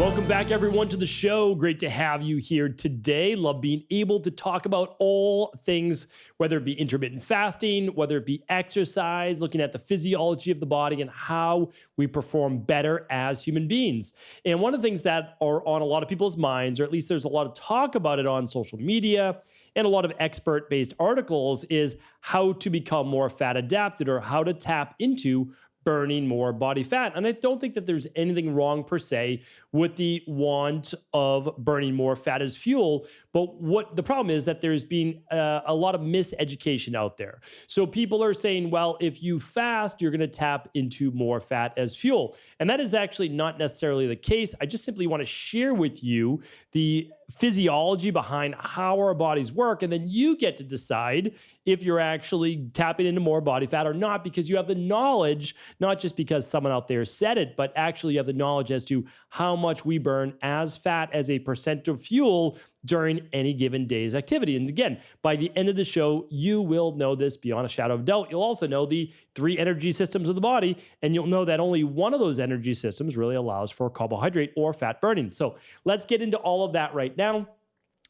Welcome back, everyone, to the show. Great to have you here today. Love being able to talk about all things, whether it be intermittent fasting, whether it be exercise, looking at the physiology of the body and how we perform better as human beings. And one of the things that are on a lot of people's minds, or at least there's a lot of talk about it on social media and a lot of expert-based articles, is how to become more fat adapted or how to tap into burning more body fat. And I don't think that there's anything wrong per se with the want of burning more fat as fuel. But what the problem is that there's been a lot of miseducation out there. So people are saying, well, if you fast, you're going to tap into more fat as fuel. And that is actually not necessarily the case. I just simply want to share with you the physiology behind how our bodies work, and then you get to decide if you're actually tapping into more body fat or not, because you have the knowledge, not just because someone out there said it, but actually you have the knowledge as to how much we burn as fat as a percent of fuel during any given day's activity. And again, by the end of the show, you will know this beyond a shadow of doubt. You'll also know the 3 energy systems of the body, and you'll know that only one of those energy systems really allows for carbohydrate or fat burning. So let's get into all of that right now.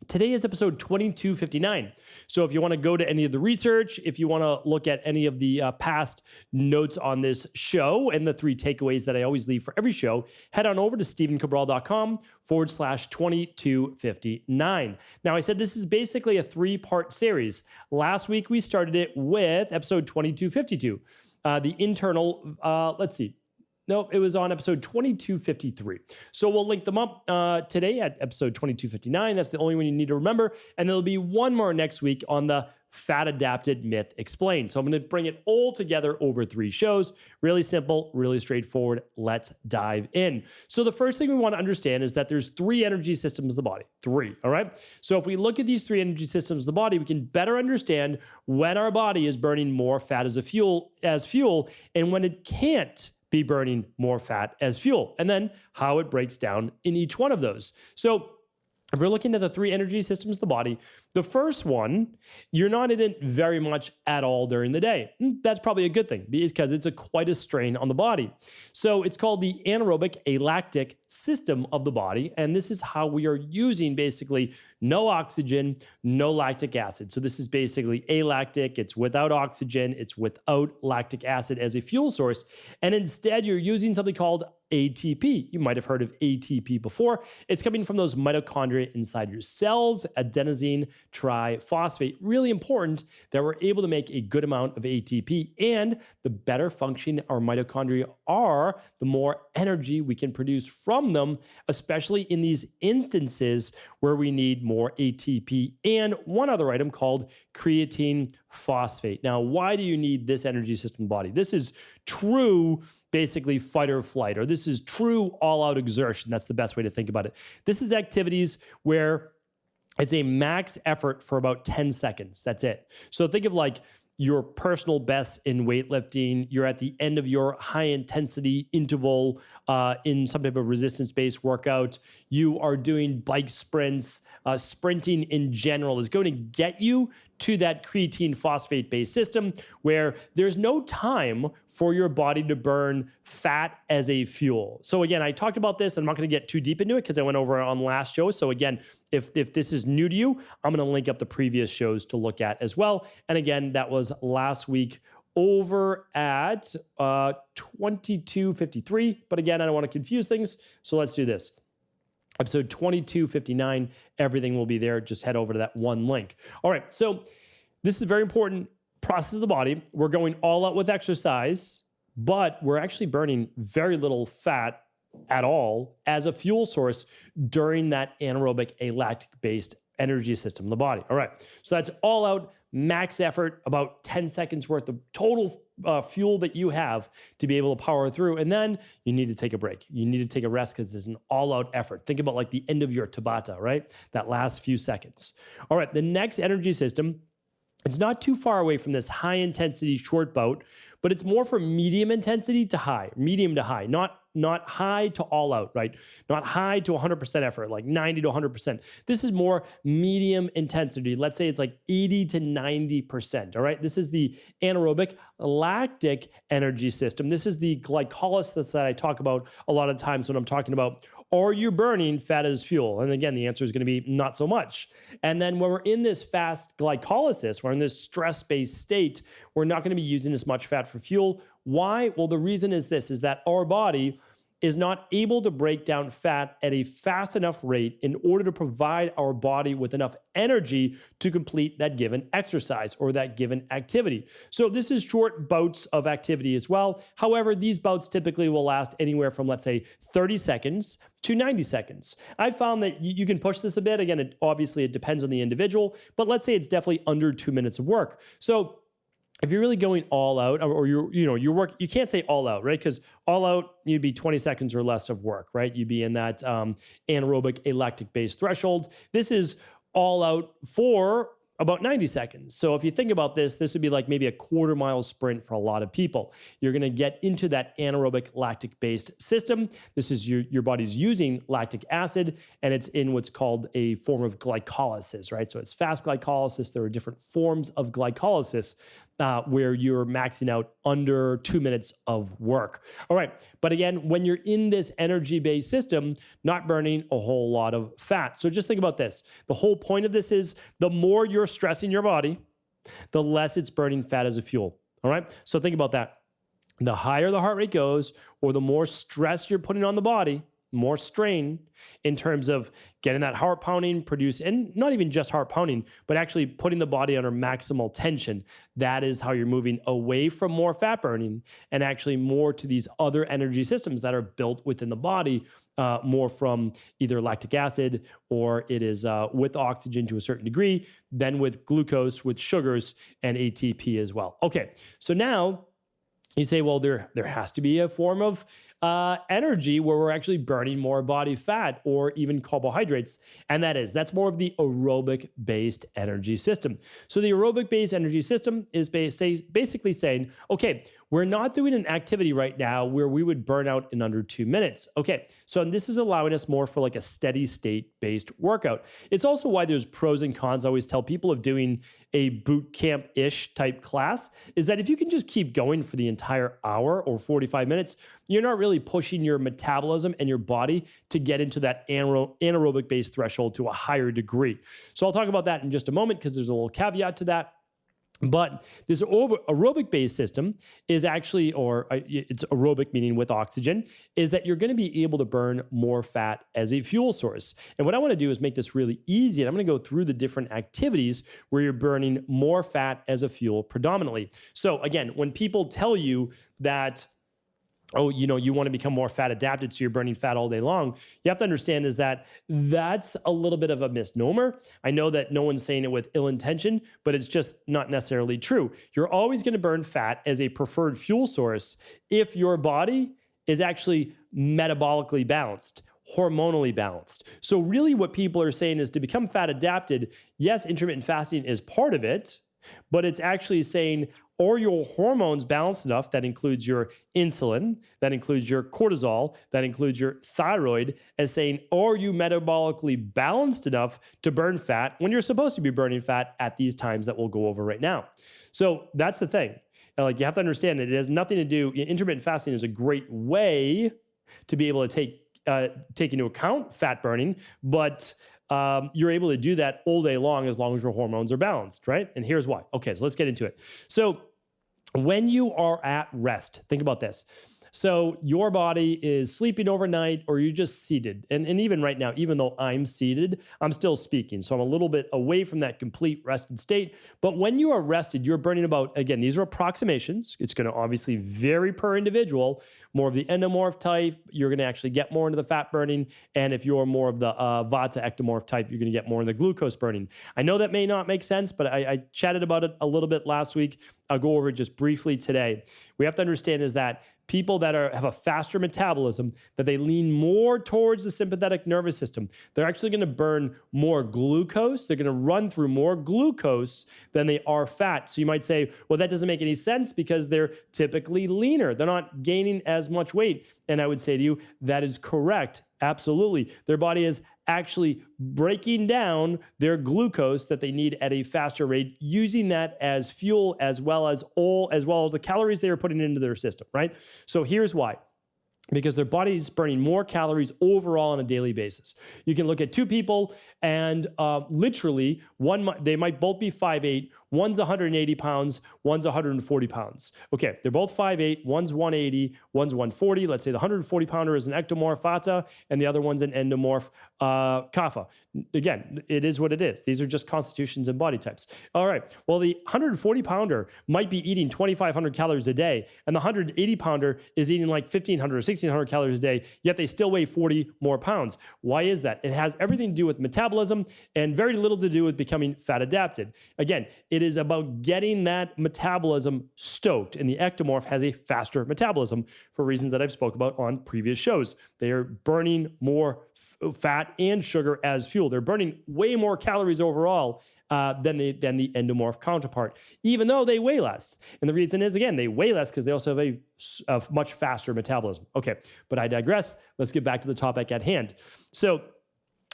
Today is episode 2259. So if you want to go to any of the research, if you want to look at any of the past notes on this show and the 3 takeaways that I always leave for every show, head on over to stephencabral.com/2259. Now, I said this is basically a 3-part series. Last week, we started it with episode 2252, the internal, let's see. No, it was on episode 2253. So we'll link them up today at episode 2259. That's the only one you need to remember. And there'll be one more next week on the fat adapted myth explained. So I'm going to bring it all together over 3 shows. Really simple, really straightforward. Let's dive in. So the first thing we want to understand is that there's 3 energy systems of the body. 3, all right? So if we look at these 3 energy systems of the body, we can better understand when our body is burning more fat as fuel, and when it can't be burning more fat as fuel, and then how it breaks down in each one of those. So if we're looking at the 3 energy systems of the body, the first one, you're not in it very much at all during the day. That's probably a good thing because it's quite a strain on the body. So it's called the anaerobic alactic system of the body. And this is how we are using basically no oxygen, no lactic acid. So this is basically alactic. It's without oxygen. It's without lactic acid as a fuel source. And instead, you're using something called ATP. You might have heard of ATP before. It's coming from those mitochondria inside your cells, adenosine triphosphate. Really important that we're able to make a good amount of ATP, and the better functioning our mitochondria are, the more energy we can produce from them, especially in these instances where we need more ATP and one other item called creatine phosphate. Now, why do you need this energy system in the body? This is true basically fight or flight, or this is true all-out exertion. That's the best way to think about it. This is activities where it's a max effort for about 10 seconds. That's it. So think of like your personal best in weightlifting. You're at the end of your high intensity interval in some type of resistance-based workout. You are doing bike sprints. Sprinting in general is going to get you to that creatine phosphate-based system where there's no time for your body to burn fat as a fuel. So again, I talked about this. I'm not going to get too deep into it because I went over it on last show. So again, if this is new to you, I'm going to link up the previous shows to look at as well. And again, that was last week over at 2253. But again, I don't want to confuse things. So let's do this. Episode 2259, everything will be there. Just head over to that one link. All right, so this is a very important process of the body. We're going all out with exercise, but we're actually burning very little fat at all as a fuel source during that anaerobic alactic-based energy system in the body. All right, so that's all out, max effort, about 10 seconds worth of total fuel that you have to be able to power through. And then you need to take a break. You need to take a rest because it's an all-out effort. Think about like the end of your Tabata, right? That last few seconds. All right, the next energy system, it's not too far away from this high-intensity short bout, but it's more from medium intensity to high, medium to high, not high to all out, right? Not high to 100% effort, like 90 to 100%. This is more medium intensity. Let's say it's like 80 to 90%, all right? This is the anaerobic lactic energy system. This is the glycolysis that I talk about a lot of times when I'm talking about are you burning fat as fuel? And again, the answer is going to be not so much. And then when we're in this fast glycolysis, we're in this stress-based state, we're not going to be using as much fat for fuel. Why? Well, the reason is this, is that our body is not able to break down fat at a fast enough rate in order to provide our body with enough energy to complete that given exercise or that given activity. So this is short bouts of activity as well. However, these bouts typically will last anywhere from, let's say, 30 seconds to 90 seconds. I found that you can push this a bit. Again, obviously it depends on the individual, but let's say it's definitely under 2 minutes of work. So if you're really going all out, or your work, you can't say all out, right? Because all out, you'd be 20 seconds or less of work, right? You'd be in that anaerobic, lactic based threshold. This is all out for about 90 seconds. So if you think about this, this would be like maybe a quarter-mile sprint for a lot of people. You're going to get into that anaerobic lactic-based system. This is your body's using lactic acid, and it's in what's called a form of glycolysis, right? So it's fast glycolysis. There are different forms of glycolysis where you're maxing out under 2 minutes of work. All right. But again, when you're in this energy-based system, not burning a whole lot of fat. So just think about this. The whole point of this is the more you're stressing your body, the less it's burning fat as a fuel. All right. So think about that. The higher the heart rate goes, or the more stress you're putting on the body, more strain in terms of getting that heart pounding produced, and not even just heart pounding, but actually putting the body under maximal tension. That is how you're moving away from more fat burning and actually more to these other energy systems that are built within the body, more from either lactic acid, or it is with oxygen to a certain degree, then with glucose, with sugars, and ATP as well. Okay, so now you say, well, there has to be a form of energy where we're actually burning more body fat or even carbohydrates. And that's more of the aerobic-based energy system. So the aerobic-based energy system is basically saying, okay, we're not doing an activity right now where we would burn out in under 2 minutes. Okay, so this is allowing us more for like a steady state-based workout. It's also why there's pros and cons. I always tell people of doing a boot camp-ish type class is that if you can just keep going for the entire hour or 45 minutes, you're not really pushing your metabolism and your body to get into that anaerobic based threshold to a higher degree. So I'll talk about that in just a moment because there's a little caveat to that. But this aerobic based system is actually, or it's aerobic meaning with oxygen, is that you're going to be able to burn more fat as a fuel source. And what I want to do is make this really easy. And I'm going to go through the different activities where you're burning more fat as a fuel predominantly. So again, when people tell you that, oh, you want to become more fat adapted, so you're burning fat all day long, you have to understand is that that's a little bit of a misnomer. I know that no one's saying it with ill intention, but it's just not necessarily true. You're always going to burn fat as a preferred fuel source if your body is actually metabolically balanced, hormonally balanced. So really what people are saying is to become fat adapted, yes, intermittent fasting is part of it, but it's actually saying, are your hormones balanced enough? That includes your insulin, that includes your cortisol, that includes your thyroid, as saying, are you metabolically balanced enough to burn fat when you're supposed to be burning fat at these times that we'll go over right now? So that's the thing. Like, you have to understand that it has nothing to do, intermittent fasting is a great way to be able to take into account fat burning, but you're able to do that all day long as your hormones are balanced, right? And here's why. Okay, so let's get into it. So when you are at rest, think about this. So your body is sleeping overnight or you're just seated. And even right now, even though I'm seated, I'm still speaking. So I'm a little bit away from that complete rested state. But when you are rested, you're burning about, again, these are approximations. It's going to obviously vary per individual. More of the endomorph type, you're going to actually get more into the fat burning. And if you're more of the vata ectomorph type, you're going to get more in the glucose burning. I know that may not make sense, but I chatted about it a little bit last week. I'll go over it just briefly today. We have to understand is that people that have a faster metabolism, that they lean more towards the sympathetic nervous system, they're actually going to burn more glucose. They're going to run through more glucose than they are fat. So you might say, well, that doesn't make any sense because they're typically leaner. They're not gaining as much weight. And I would say to you, that is correct. Absolutely. Their body is actually breaking down their glucose that they need at a faster rate, using that as fuel as well as the calories they are putting into their system, right? So here's why. because their body's burning more calories overall on a daily basis. You can look at two people and literally they might both be 5'8", one's 180 pounds, one's 140 pounds. Okay, they're both 5'8", one's 180, one's 140. Let's say the 140 pounder is an ectomorph vata and the other one's an endomorph kapha. Again, it is what it is. These are just constitutions and body types. All right, well, the 140 pounder might be eating 2,500 calories a day and the 180 pounder is eating like 1,500 or 1,600 calories a day, yet they still weigh 40 more pounds. Why is that? It has everything to do with metabolism and very little to do with becoming fat adapted. Again, it is about getting that metabolism stoked, and the ectomorph has a faster metabolism for reasons that I've spoke about on previous shows. They are burning more fat and sugar as fuel. They're burning way more calories overall than the endomorph counterpart, even though they weigh less. And the reason is, again, they weigh less because they also have a much faster metabolism. Okay, but I digress. Let's get back to the topic at hand. So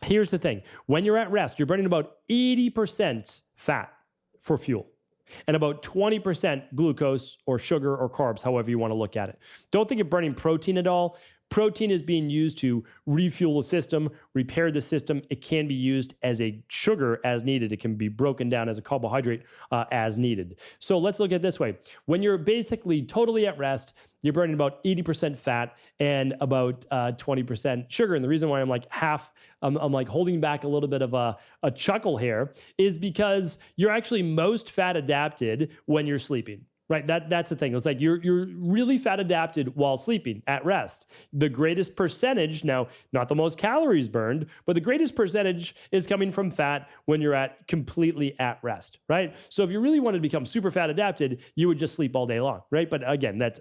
here's the thing. When you're at rest, you're burning about 80% fat for fuel and about 20% glucose or sugar or carbs, however you want to look at it. Don't think of burning protein at all. Protein is being used to refuel the system, repair the system. It can be used as a sugar as needed. It can be broken down as a carbohydrate as needed. So let's look at it this way. When you're basically totally at rest, you're burning about 80% fat and about 20% sugar. And the reason why I'm like I'm like holding back a little bit of a chuckle here is because you're actually most fat adapted when you're sleeping. Right, that's the thing. It's like you're really fat adapted while sleeping at rest. The greatest percentage, now not the most calories burned, but the greatest percentage is coming from fat when you're completely at rest, right? So if you really wanted to become super fat adapted, you would just sleep all day long, right? But again, that's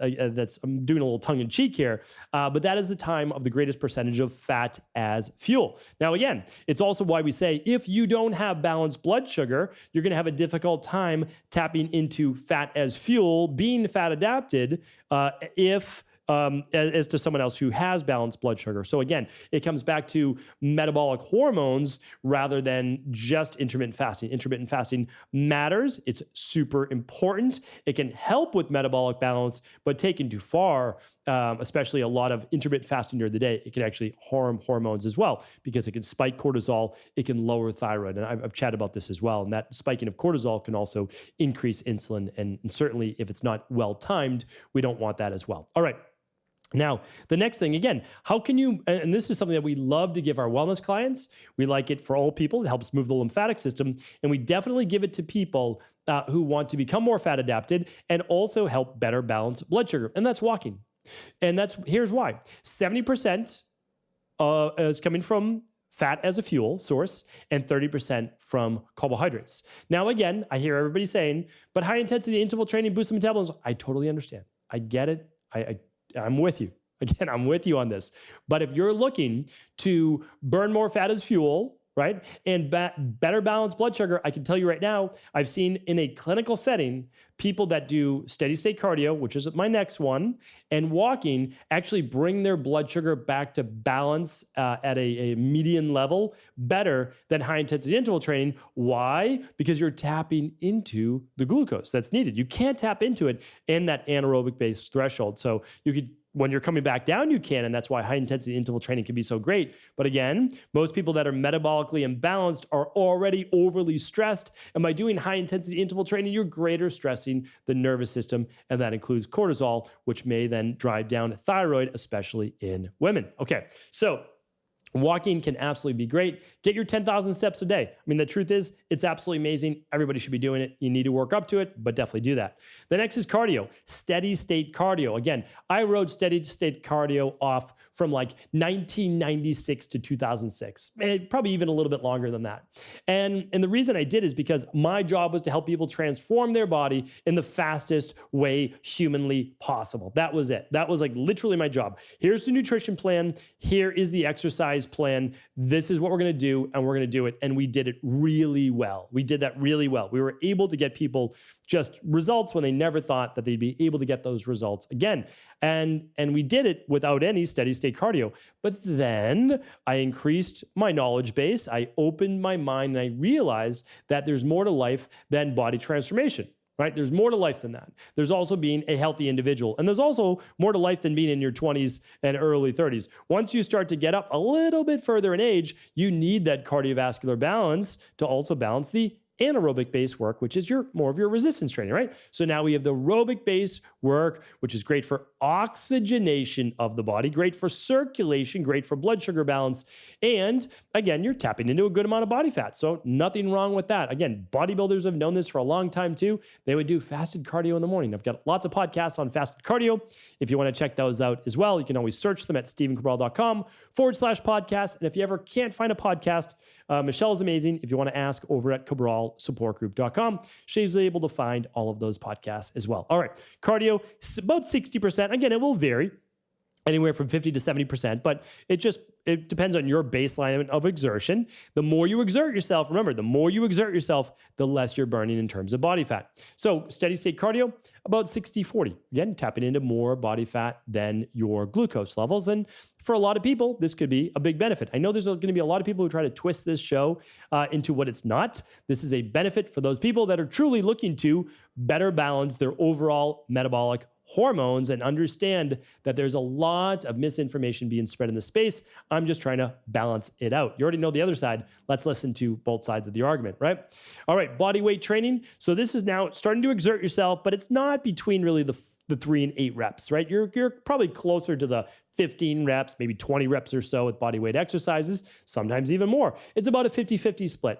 I'm doing a little tongue in cheek here, but that is the time of the greatest percentage of fat as fuel. Now again, it's also why we say if you don't have balanced blood sugar, you're going to have a difficult time tapping into fat as fuel, being fat adapted, as to someone else who has balanced blood sugar. So again, it comes back to metabolic hormones rather than just intermittent fasting. Intermittent fasting matters. It's super important. It can help with metabolic balance, but taken too far, especially a lot of intermittent fasting during the day, it can actually harm hormones as well because it can spike cortisol. It can lower thyroid. And I've chatted about this as well. And that spiking of cortisol can also increase insulin. And certainly if it's not well timed, we don't want that as well. All right. Now, the next thing, again, how can you, and this is something that we love to give our wellness clients. We like it for all people. It helps move the lymphatic system. And we definitely give it to people who want to become more fat adapted and also help better balance blood sugar. And that's walking. And here's why. 70% is coming from fat as a fuel source and 30% from carbohydrates. Now, again, I hear everybody saying, but high intensity interval training boosts the metabolism. I totally understand. I get it. I'm with you. Again, I'm with you on this. But if you're looking to burn more fat as fuel, right, and better balance blood sugar, I can tell you right now, I've seen in a clinical setting, people that do steady state cardio, which is my next one, and walking actually bring their blood sugar back to balance at a median level better than high intensity interval training. Why? Because you're tapping into the glucose that's needed. You can't tap into it in that anaerobic based threshold. So you could, when you're coming back down, you can, and that's why high intensity interval training can be so great. But again, most people that are metabolically imbalanced are already overly stressed. And by doing high intensity interval training, you're greater stressing the nervous system. And that includes cortisol, which may then drive down thyroid, especially in women. Okay, so walking can absolutely be great. Get your 10,000 steps a day. I mean, the truth is, it's absolutely amazing. Everybody should be doing it. You need to work up to it, but definitely do that. The next is cardio, steady state cardio. Again, I wrote steady state cardio off from like 1996 to 2006, probably even a little bit longer than that. And the reason I did is because my job was to help people transform their body in the fastest way humanly possible. That was it. That was like literally my job. Here's the nutrition plan. Here is the exercise plan. This is what we're going to do, and we're going to do it. And we did it really well. We did that really well. We were able to get people just results when they never thought that they'd be able to get those results again. And we did it without any steady state cardio. But then I increased my knowledge base. I opened my mind and I realized that there's more to life than body transformation. right? There's more to life than that. There's also being a healthy individual. And there's also more to life than being in your 20s and early 30s. Once you start to get up a little bit further in age, you need that cardiovascular balance to also balance the anaerobic based work, which is more of your resistance training, right? So now we have the aerobic based work, which is great for oxygenation of the body, great for circulation, great for blood sugar balance. And again, you're tapping into a good amount of body fat. So nothing wrong with that. Again, bodybuilders have known this for a long time too. They would do fasted cardio in the morning. I've got lots of podcasts on fasted cardio. If you want to check those out as well, you can always search them at stevencabral.com/podcast. And if you ever can't find a podcast, Michelle is amazing. If you want to ask, over at cabralsupportgroup.com, she's able to find all of those podcasts as well. All right, cardio, about 60%. Again, it will vary anywhere from 50 to 70%, but it depends on your baseline of exertion. The more you exert yourself, remember, the more you exert yourself, the less you're burning in terms of body fat. So steady state cardio, about 60-40. Again, tapping into more body fat than your glucose levels. And for a lot of people, this could be a big benefit. I know there's going to be a lot of people who try to twist this show into what it's not. This is a benefit for those people that are truly looking to better balance their overall metabolic hormones and understand that there's a lot of misinformation being spread in the space. I'm just trying to balance it out. You already know the other side. Let's listen to both sides of the argument, right? All right, body weight training. So this is now starting to exert yourself, but it's not between really the 3 and 8 reps, right? You're probably closer to the 15 reps, maybe 20 reps or so with body weight exercises, sometimes even more. It's about a 50-50 split.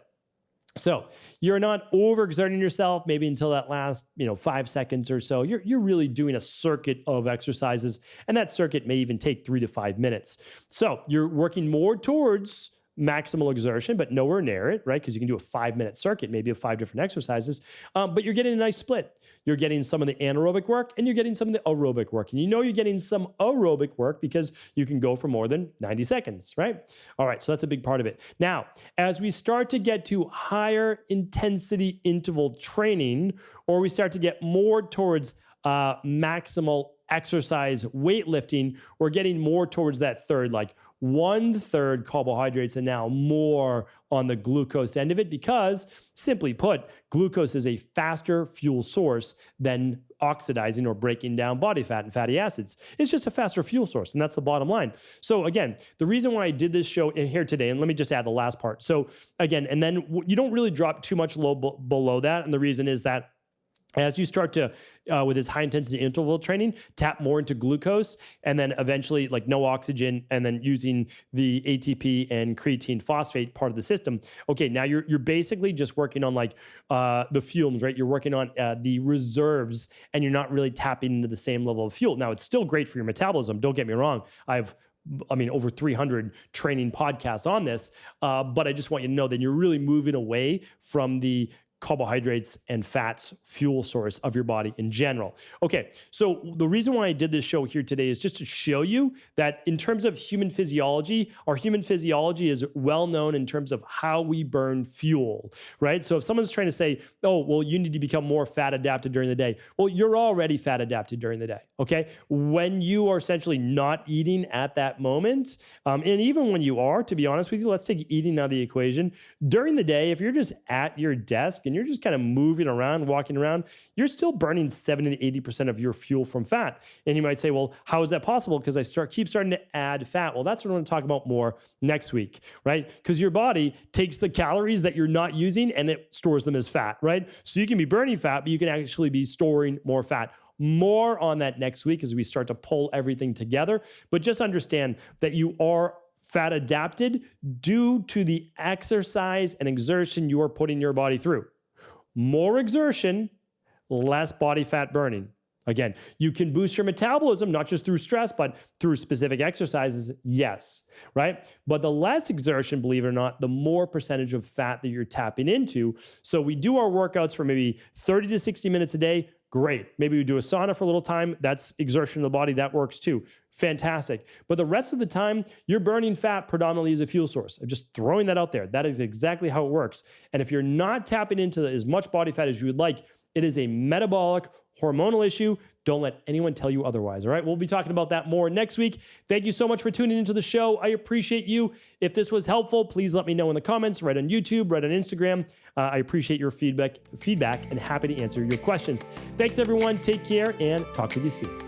So you're not overexerting yourself maybe until that last 5 seconds or so. You're really doing a circuit of exercises, and that circuit may even take 3 to 5 minutes. So you're working more towards maximal exertion, but nowhere near it, right? Because you can do a 5-minute circuit, maybe of 5 different exercises, but you're getting a nice split. You're getting some of the anaerobic work and you're getting some of the aerobic work. And you're getting some aerobic work because you can go for more than 90 seconds, right? All right, so that's a big part of it. Now, as we start to get to higher intensity interval training, or we start to get more towards maximal exercise weightlifting, we're getting more towards that third, like 1/3 carbohydrates and now more on the glucose end of it, because simply put, glucose is a faster fuel source than oxidizing or breaking down body fat and fatty acids. It's just a faster fuel source, and that's the bottom line. So again, the reason why I did this show here today, and let me just add the last part. So again, and then you don't really drop too much below that, and the reason is that as you start to, with this high intensity interval training, tap more into glucose, and then eventually like no oxygen, and then using the ATP and creatine phosphate part of the system. Okay, now you're basically just working on like the fumes, right? You're working on the reserves, and you're not really tapping into the same level of fuel. Now, it's still great for your metabolism. Don't get me wrong. Over 300 training podcasts on this, but I just want you to know that you're really moving away from the carbohydrates and fats fuel source of your body in general. Okay, so the reason why I did this show here today is just to show you that in terms of human physiology, our human physiology is well known in terms of how we burn fuel, right? So if someone's trying to say, oh, well, you need to become more fat adapted during the day. Well, you're already fat adapted during the day, okay? When you are essentially not eating at that moment, and even when you are, to be honest with you, let's take eating out of the equation. During the day, if you're just at your desk and you're just kind of moving around, walking around, you're still burning 70 to 80% of your fuel from fat. And you might say, well, how is that possible? Because I keep starting to add fat. Well, that's what I'm going to talk about more next week, right? Because your body takes the calories that you're not using and it stores them as fat, right? So you can be burning fat, but you can actually be storing more fat. More on that next week as we start to pull everything together. But just understand that you are fat adapted due to the exercise and exertion you are putting your body through. More exertion, less body fat burning. Again, you can boost your metabolism, not just through stress, but through specific exercises, yes, right? But the less exertion, believe it or not, the more percentage of fat that you're tapping into. So we do our workouts for maybe 30 to 60 minutes a day. Great. Maybe we do a sauna for a little time. That's exertion of the body. That works too. Fantastic. But the rest of the time, you're burning fat predominantly as a fuel source. I'm just throwing that out there. That is exactly how it works. And if you're not tapping into as much body fat as you would like, It is a metabolic hormonal issue. Don't let anyone tell you otherwise. All right. We'll be talking about that more next week. Thank you so much for tuning into the show. I appreciate you. If this was helpful, please let me know in the comments, right on YouTube, right on Instagram. I appreciate your feedback and happy to answer your questions. Thanks, everyone. Take care and talk with you soon.